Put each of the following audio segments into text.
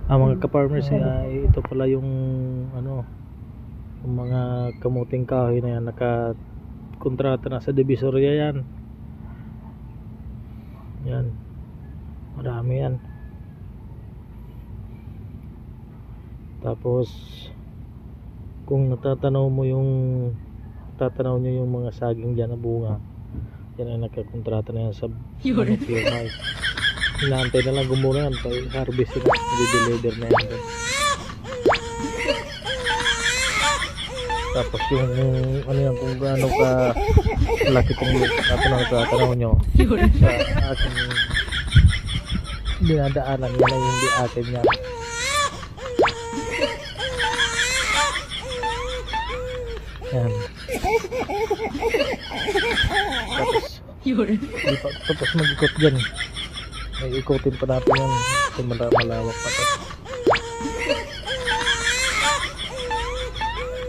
Mga ka-farmers, ito pala yung ano, yung mga kamuting kahoy na yan, nakakontrata na sa Divisoria yan. Yan, marami yan. Tapos kung natatanaw nyo yung mga saging dyan na bunga, yan ay nagkakontrata na yan sa PMI. Inaantay na lang gumuna yan, harvest na, i-deliver na yan. Tapos yung ano yan, kung gaano ka laki kong natatanaw nyo sa aking dinadaanan, yan ay hindi akin yan. Yan. Tapos mag-ikot dyan, may ikotin pa natin yan kasi malawak pa to.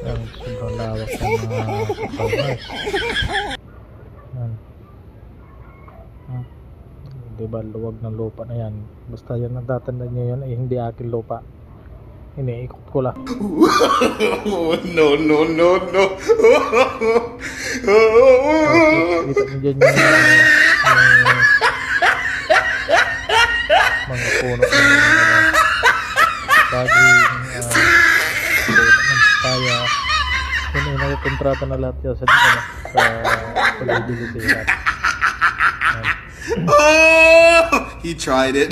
Yan, sobrang lawak ng farmers. Yan. Diba, luwag ng lupa na yan. Basta yan, natatanda nyo yan ay hindi akin lupa, iniikot ko lang. No, no, no, no. Kita nyo dyan yung mga puno ng saging, puno ng papaya. Yun ay nakakontrata na lahat yan sa pagbibili lahat. Oh, he tried it.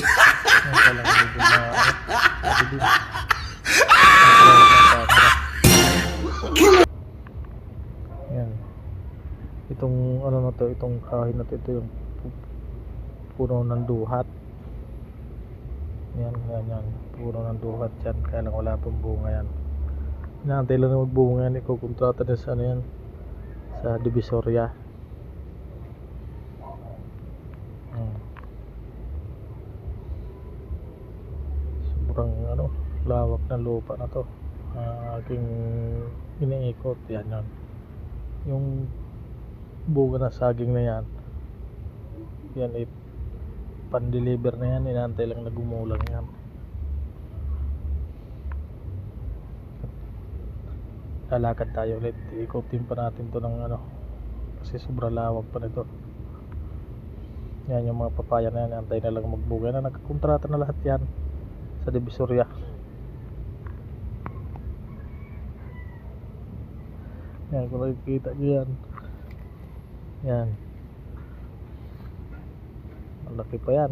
Yan. Itong ano na to, itong kahoy na to, ito yung puno ng duhat. Yan, yan. Puno ng duhat yan, kaya lang wala pang bunga yan. Inaantay lang na magbunga yan, ikukontrata na sa ano yan, sa Divisoria. Sobrang ano, lawak ng lupa na to, aking iniikot. Yan yan, yung bunga na saging na yan, yan ay pan-deliver na yan, inaantay lang na gumulang yan. Lalakad tayo ulit, ikotin pa natin to ng ano, kasi sobrang lawak pa nito. Yan yung mga papaya na yan, antay na lang magbunga na, nagkakontrata na lahat yan sa Divisoria. Yan, kung nakikita nyo yan, yan, malaki pa yan.